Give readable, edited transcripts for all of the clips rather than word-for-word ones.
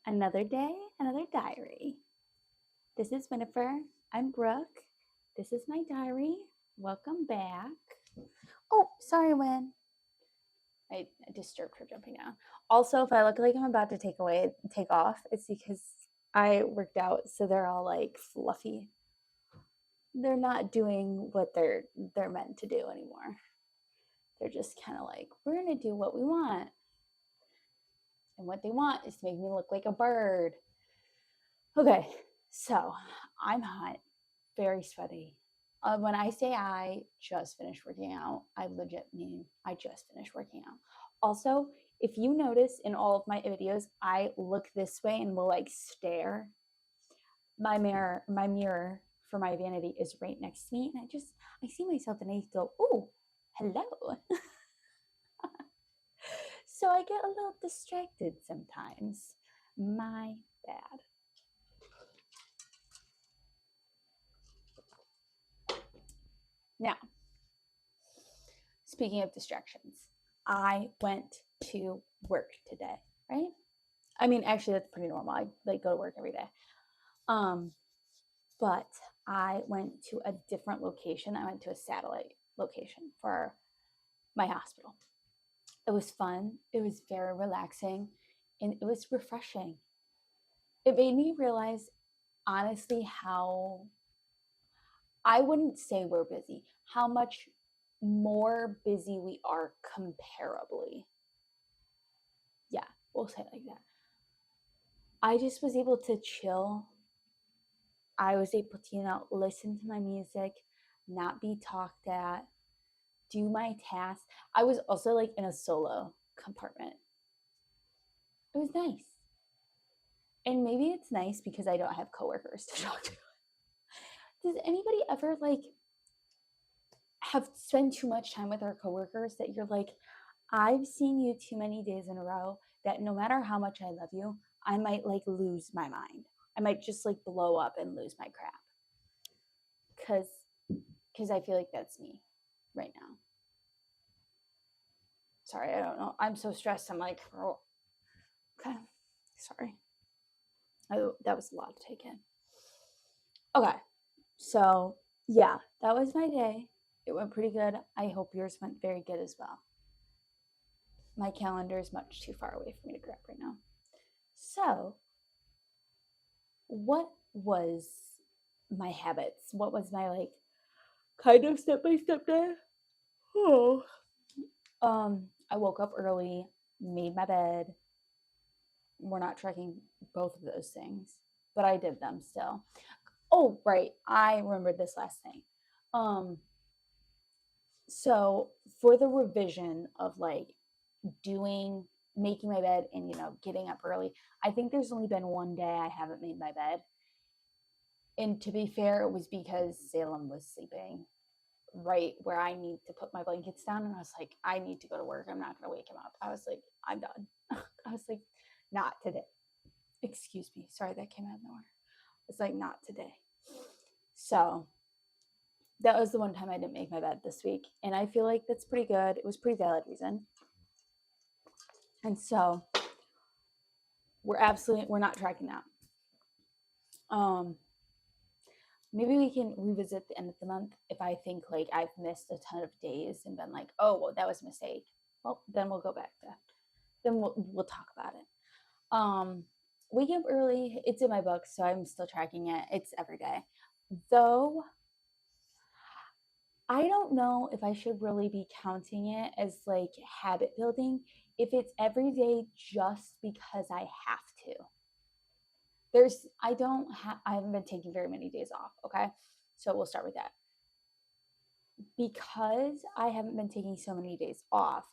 Another day, another diary. This is Winifred. I'm Brooke. This is my diary. Welcome back. Oh, sorry, Win. I disturbed her jumping down. Also, if I look like I'm about to take off, it's because I worked out, so they're all like fluffy. They're not doing what they're meant to do anymore. They're just kind of like, we're gonna do what we want, and what they want is to make me look like a bird. Okay, so I'm hot, very sweaty. When I say I just finished working out, I legit mean I just finished working out. Also, if you notice in all of my videos, I look this way and will like stare. My mirror for my vanity is right next to me, and I see myself and I go, "Oh, hello." So I get a little distracted sometimes. My bad. Now, speaking of distractions, I went to work today, right? I mean, actually, that's pretty normal. I like go to work every day. Um, but I went to a different location. I went to a satellite location for my hospital. It was fun. It was very relaxing, and it was refreshing. It made me realize, honestly, how I wouldn't say we're busy, how much more busy we are comparably. Yeah, we'll say it like that. I just was able to chill. I was able to, listen to my music, not be talked at, do my tasks. I was also like in a solo compartment. It was nice. And maybe it's nice because I don't have coworkers to talk to. Does anybody ever like have spent too much time with our coworkers that you're like, I've seen you too many days in a row that no matter how much I love you, I might like lose my mind. I might just like blow up and lose my crap. Cause I feel like that's me right now. Sorry, I don't know. I'm so stressed. I'm like, oh, okay. Sorry. That was a lot to take in. Okay. So, yeah, that was my day. It went pretty good. I hope yours went very good as well. My calendar is much too far away for me to grab right now. So, what was my habits? What was my like kind of step by step day? Oh. I woke up early, made my bed. We're not tracking both of those things, but I did them still. Oh, right. I remembered this last thing. Um, so for the revision of like doing making my bed and getting up early, I think there's only been one day I haven't made my bed. And to be fair, it was because Salem was sleeping right where I need to put my blankets down. And I was like, I need to go to work. I'm not going to wake him up. I was like, I'm done. I was like, not today. Excuse me. Sorry, that came out of nowhere. It's like, not today. So that was the one time I didn't make my bed this week. And I feel like that's pretty good. It was pretty valid reason. And so we're not tracking that. Maybe we can revisit the end of the month if I think like I've missed a ton of days and been like, oh, well, that was a mistake. Well, then we'll go back to then we'll talk about it. Wake up early. It's in my book, so I'm still tracking it. It's every day. Though I don't know if I should really be counting it as like habit building if it's every day just because I have to. I haven't been taking very many days off, okay? So we'll start with that. Because I haven't been taking so many days off,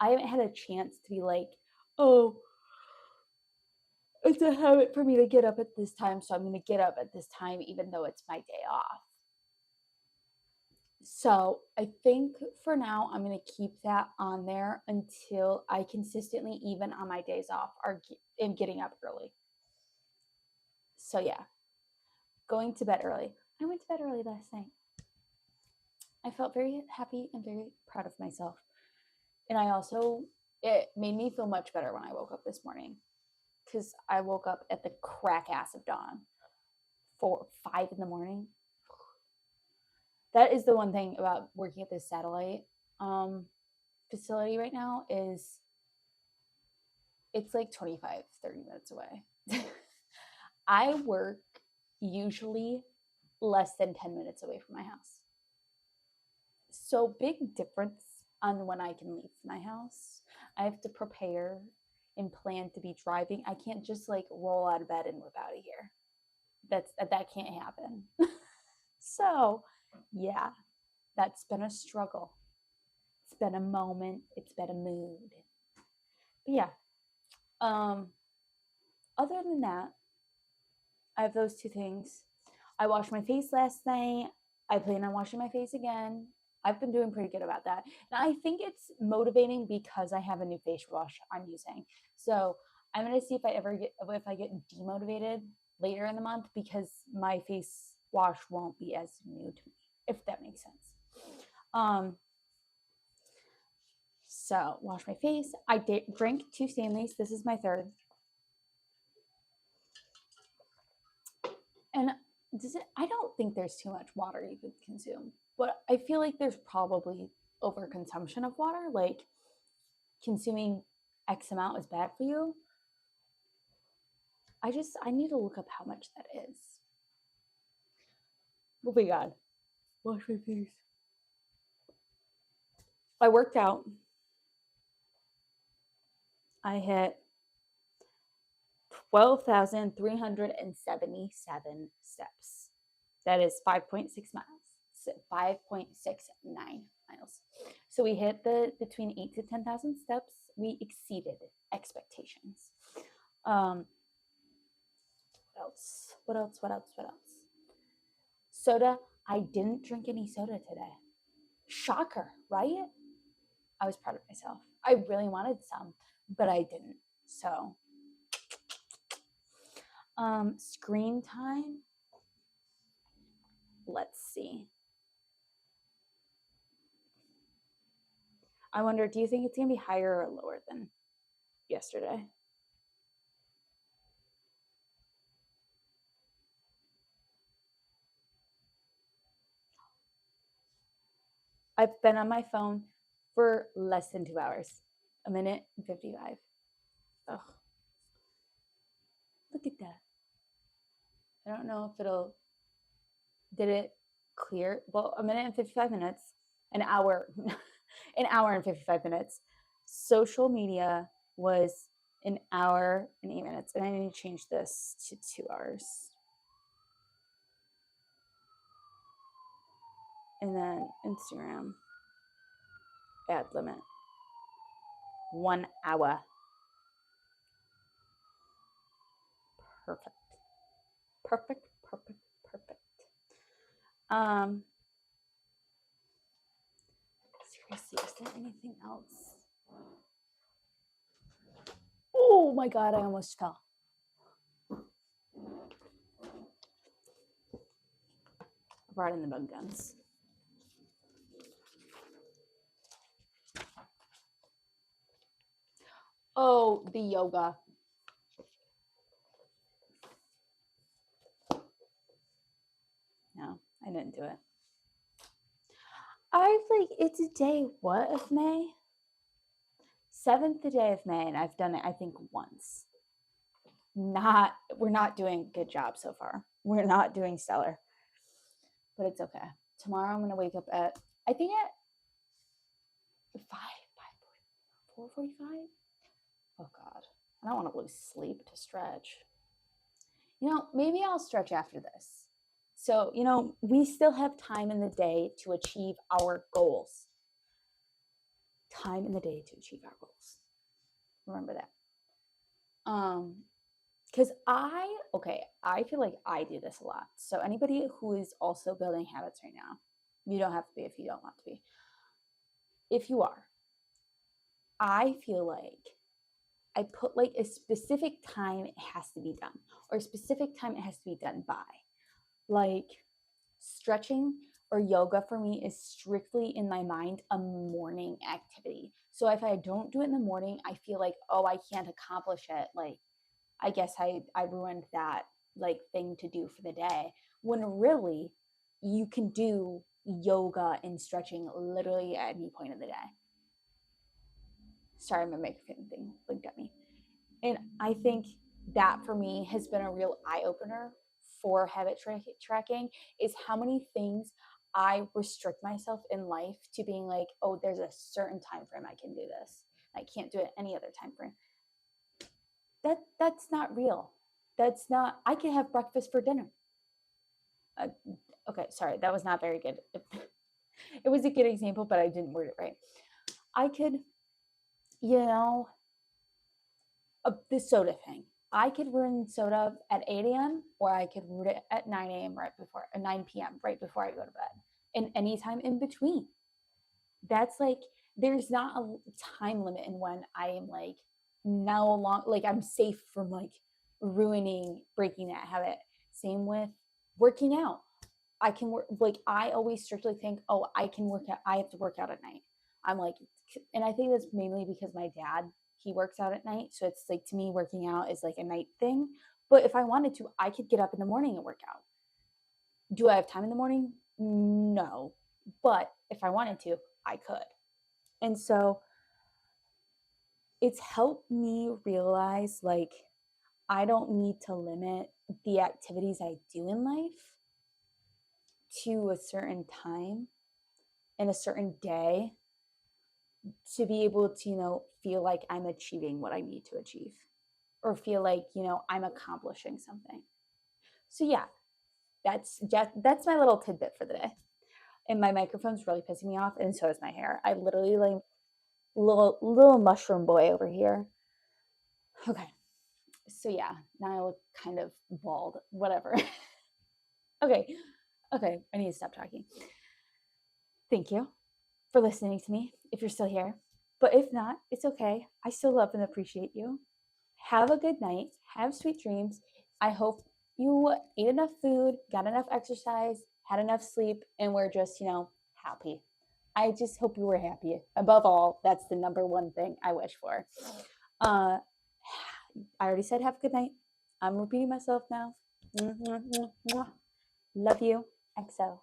I haven't had a chance to be like, oh, it's a habit for me to get up at this time, so I'm going to get up at this time even though it's my day off. So I think for now, I'm going to keep that on there until I consistently, even on my days off, am getting up early. So yeah, going to bed early. I went to bed early last night. I felt very happy and very proud of myself. And it made me feel much better when I woke up this morning. because I woke up at the crack ass of dawn, 5 in the morning. That is the one thing about working at this satellite facility right now is it's like 25, 30 minutes away. I work usually less than 10 minutes away from my house. So big difference on when I can leave my house. I have to prepare and plan to be driving. I can't just like roll out of bed and whip out of here. That can't happen. So, yeah, that's been a struggle. It's been a moment. It's been a mood. But yeah. Other than that, I have those two things. I washed my face last night. I plan on washing my face again. I've been doing pretty good about that. And I think it's motivating because I have a new face wash I'm using. So I'm gonna see if I get demotivated later in the month because my face wash won't be as new to me, if that makes sense. So wash my face. I drink 2 Stanleys. This is my third. And I don't think there's too much water you could consume, but I feel like there's probably overconsumption of water. Like consuming X amount is bad for you. I need to look up how much that is. Oh my God. Wash my face. I worked out. I hit 12,377 steps. That is 5.6 miles, 5.69 miles. So we hit the between 8 to 10,000 steps. We exceeded expectations. What else? What else? Soda. I didn't drink any soda today. Shocker, right? I was proud of myself. I really wanted some, but I didn't. So, screen time. Let's see. I wonder, do you think it's going to be higher or lower than yesterday? I've been on my phone for less than 2 hours, a minute and 55. Ugh. Look at that. I don't know if did it clear? Well, a minute and 55 minutes, an hour, an hour and 55 minutes. Social media was an hour and 8 minutes. And I need to change this to 2 hours. And then Instagram, ad limit, 1 hour. Perfect. Seriously, is there anything else? Oh my God, I almost fell. I brought in the bug guns. Oh, the yoga. No, I didn't do it. It's day what of May? 7th day of May, and I've done it, I think, once. We're not doing a good job so far. We're not doing stellar. But it's okay. Tomorrow I'm going to wake up at, I think at 4:45. Oh God, I don't want to lose sleep to stretch. Maybe I'll stretch after this. So, we still have time in the day to achieve our goals. Time in the day to achieve our goals. Remember that. Because I feel like I do this a lot. So anybody who is also building habits right now, you don't have to be if you don't want to be. If you are, I feel like I put like a specific time it has to be done, or a specific time it has to be done by. Like stretching or yoga for me is strictly in my mind a morning activity. So if I don't do it in the morning, I feel like, oh, I can't accomplish it. Like I guess I ruined that like thing to do for the day, when really you can do yoga and stretching literally at any point in the day. Sorry, my microphone thing blinked at me. And I think that for me has been a real eye opener for tracking, is how many things I restrict myself in life to being like, oh, there's a certain time frame I can do this. I can't do it any other time frame. That's not real. That's not. I can have breakfast for dinner. Uh, okay, sorry, that was not very good. It was a good example, but I didn't word it right. I could, you know, the soda thing. I could run soda at 8 a.m. or I could root it at 9 a.m. right before 9 p.m. right before I go to bed, and any time in between. That's like, there's not a time limit in when I am like no long, like I'm safe from like breaking that habit. Same with working out. I can work, like I always strictly think, oh, I can work out, I have to work out at night. I'm like, and I think that's mainly because my dad, he works out at night. So it's like, to me, working out is like a night thing. But if I wanted to, I could get up in the morning and work out. Do I have time in the morning? No. But if I wanted to, I could. And so it's helped me realize like I don't need to limit the activities I do in life to a certain time and a certain day to be able to, feel like I'm achieving what I need to achieve, or feel like, I'm accomplishing something. So yeah, that's my little tidbit for the day. And my microphone's really pissing me off, and so is my hair. I literally like little mushroom boy over here. Okay. So yeah, now I look kind of bald. Whatever. Okay. Okay, I need to stop talking. Thank you for listening to me if you're still here. But if not, it's okay. I still love and appreciate you. Have a good night. Have sweet dreams. I hope you ate enough food, got enough exercise, had enough sleep, and we're just, happy. I just hope you were happy. Above all, that's the number one thing I wish for. I already said have a good night. I'm repeating myself now. Love you. XO.